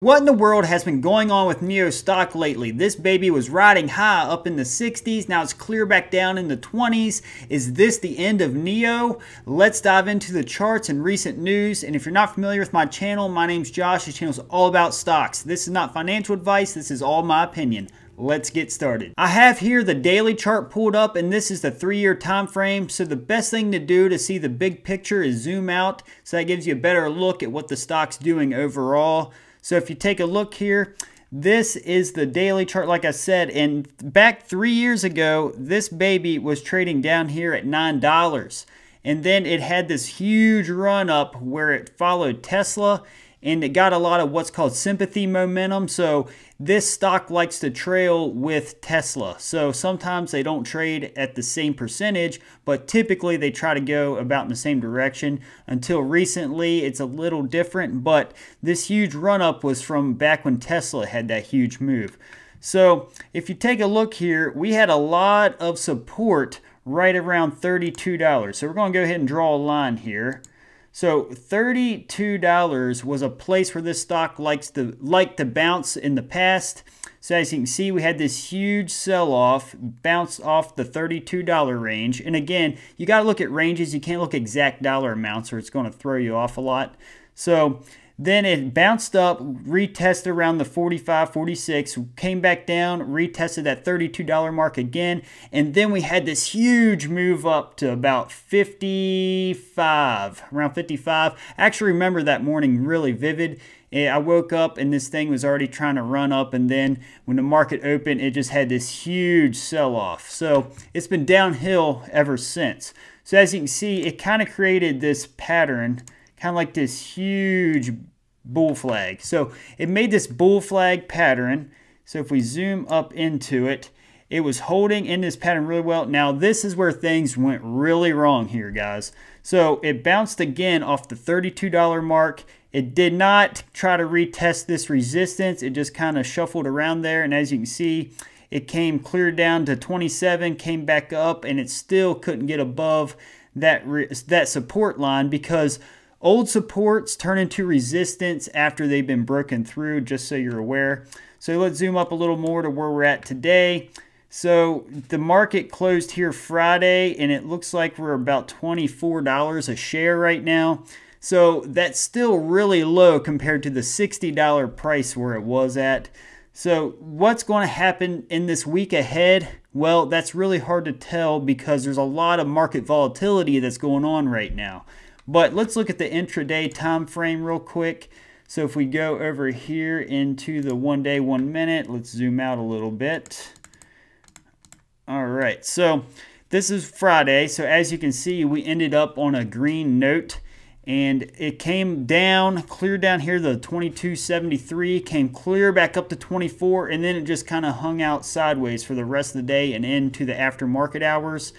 What in the world has been going on with NIO stock lately? This baby was riding high up in the 60s. Now it's clear back down in the 20s. Is this the end of NIO? Let's dive into the charts and recent news. And if you're not familiar with my channel, my name's Josh. This channel is all about stocks. This is not financial advice. This is all my opinion. Let's get started. I have here the daily chart pulled up, and this is the 3-year time frame. So the best thing to do to see the big picture is zoom out. So that gives you a better look at what the stock's doing overall. So if you take a look here, this is the daily chart, like I said, and back 3 years ago, this baby was trading down here at $9. And then it had this huge run up where it followed Tesla, and it got a lot of what's called sympathy momentum. So this stock likes to trail with Tesla. So sometimes they don't trade at the same percentage, but typically they try to go about in the same direction. Until recently, it's a little different, but this huge run up was from back when Tesla had that huge move. So if you take a look here, we had a lot of support right around $32. So we're going to go ahead and draw a line here. So $32 was a place where this stock liked to bounce in the past. So as you can see, we had this huge sell-off, bounce off the $32 range. And again, you got to look at ranges. You can't look at exact dollar amounts or it's going to throw you off a lot. So then it bounced up, retested around the 45, 46, came back down, retested that $32 mark again, and then we had this huge move up to about 55, around 55. I actually remember that morning really vivid. I woke up and this thing was already trying to run up, and then when the market opened, it just had this huge sell-off. So it's been downhill ever since. So as you can see, it kind of created this pattern, kind of like this huge bull flag. So it made this bull flag pattern. So if we zoom up into it, it was holding in this pattern really well. Now this is where things went really wrong here, guys. So it bounced again off the $32 mark. It did not try to retest this resistance. It just kind of shuffled around there. And as you can see, it came clear down to 27, came back up, and it still couldn't get above that support line because old supports turn into resistance after they've been broken through, just so you're aware. So let's zoom up a little more to where we're at today. So the market closed here Friday, and it looks like we're about $24 a share right now. So that's still really low compared to the $60 price where it was at. So what's going to happen in this week ahead? Well, that's really hard to tell because there's a lot of market volatility that's going on right now. But let's look at the intraday time frame real quick. So if we go over here into the 1 day, 1 minute, let's zoom out a little bit. All right, so this is Friday. So as you can see, we ended up on a green note, and it came down, clear down here, the 22.73, came clear back up to 24, and then it just kind of hung out sideways for the rest of the day and into the aftermarket hours.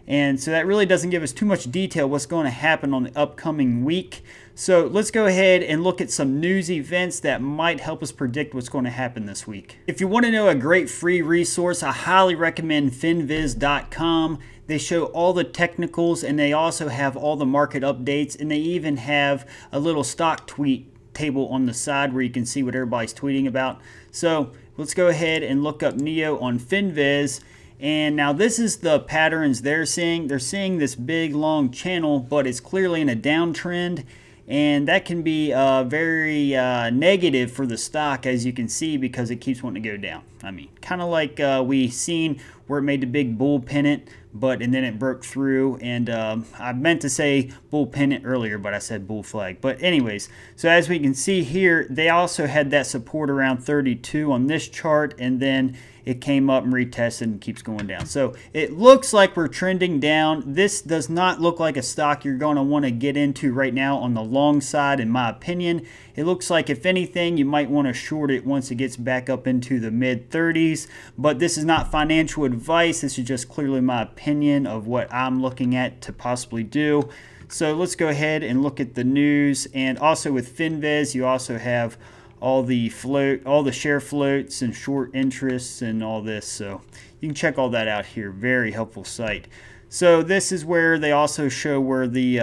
And so that really doesn't give us too much detail what's going to happen on the upcoming week. So let's go ahead and look at some news events that might help us predict what's going to happen this week. If you want to know a great free resource, I highly recommend Finviz.com. They show all the technicals, and they also have all the market updates, and they even have a little stock tweet table on the side where you can see what everybody's tweeting about. So let's go ahead and look up NIO on Finviz. And now this is the patterns they're seeing. They're seeing this big long channel, but it's clearly in a downtrend, and that can be very negative for the stock, as you can see, because it keeps wanting to go down. I mean, kind of like we seen where it made the big bull pennant, and then it broke through. And I meant to say bull pennant earlier, but I said bull flag. But anyways, so as we can see here, they also had that support around 32 on this chart, and then it came up and retested and keeps going down. So it looks like we're trending down. This does not look like a stock you're going to want to get into right now on the long side, in my opinion. It looks like, if anything, you might want to short it once it gets back up into the mid-30s. But this is not financial advice. This is just clearly my opinion of what I'm looking at to possibly do. So let's go ahead and look at the news. And also with Finviz, you also have all the share floats and short interests and all this. So you can check all that out here. Very helpful site. So this is where they also show where the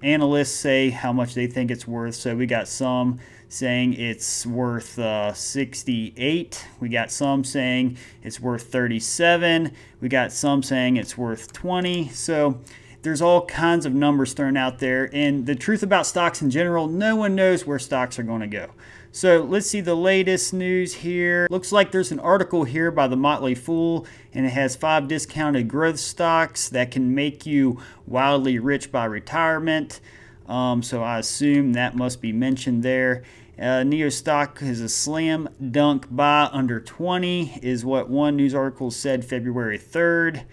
analysts say how much they think it's worth. So we got some saying it's worth 68. We got some saying it's worth 37. We got some saying it's worth 20. So there's all kinds of numbers thrown out there. And the truth about stocks in general, no one knows where stocks are going to go. So let's see the latest news here. Looks like there's an article here by the Motley Fool, and it has 5 discounted growth stocks that can make you wildly rich by retirement. So I assume that must be mentioned there. NEO stock is a slam dunk buy under 20 is what one news article said February 3rd.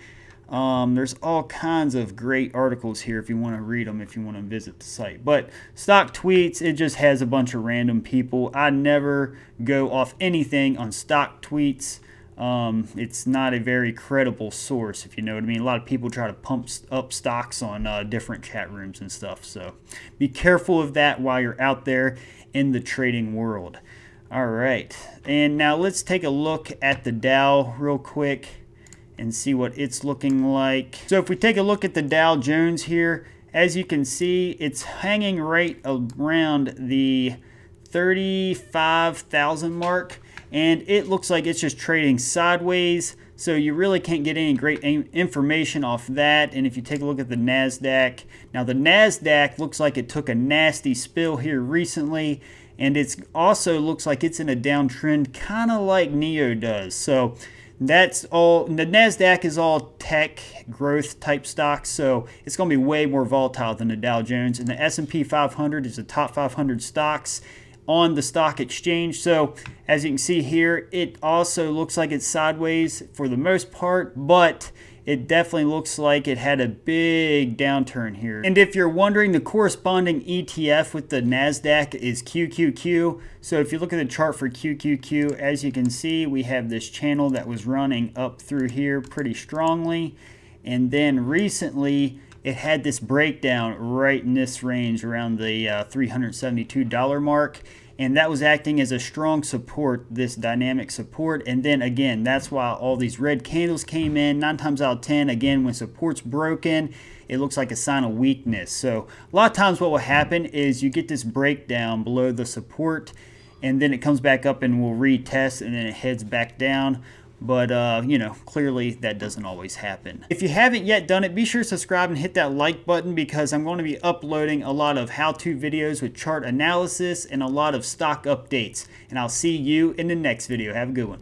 There's all kinds of great articles here if you want to read them, if you want to visit the site. But stock tweets, it just has a bunch of random people. I never go off anything on stock tweets. It's not a very credible source, if you know what I mean. A lot of people try to pump up stocks on different chat rooms and stuff. So be careful of that while you're out there in the trading world. All right. And now let's take a look at the Dow real quick and see what it's looking like. So if we take a look at the Dow Jones here, as you can see, it's hanging right around the 35,000 mark, and it looks like it's just trading sideways, so you really can't get any great information off that. And if you take a look at the NASDAQ, now the NASDAQ looks like it took a nasty spill here recently, and it's also looks like it's in a downtrend, kind of like NEO does. So that's all. The NASDAQ is all tech growth type stocks, so it's going to be way more volatile than the Dow Jones. And the S&P 500 is the top 500 stocks on the stock exchange. So as you can see here, it also looks like it's sideways for the most part, but it definitely looks like it had a big downturn here. And if you're wondering, the corresponding ETF with the NASDAQ is QQQ. So if you look at the chart for QQQ, as you can see, we have this channel that was running up through here pretty strongly. And then recently, it had this breakdown right in this range around the $372 mark. And that was acting as a strong support, this dynamic support. And then again, that's why all these red candles came in. 9 times out of 10, again, when support's broken, it looks like a sign of weakness. So a lot of times what will happen is you get this breakdown below the support, and then it comes back up and will retest, and then it heads back down. But, you know, clearly that doesn't always happen. If you haven't yet done it, be sure to subscribe and hit that like button, because I'm going to be uploading a lot of how-to videos with chart analysis and a lot of stock updates. And I'll see you in the next video. Have a good one.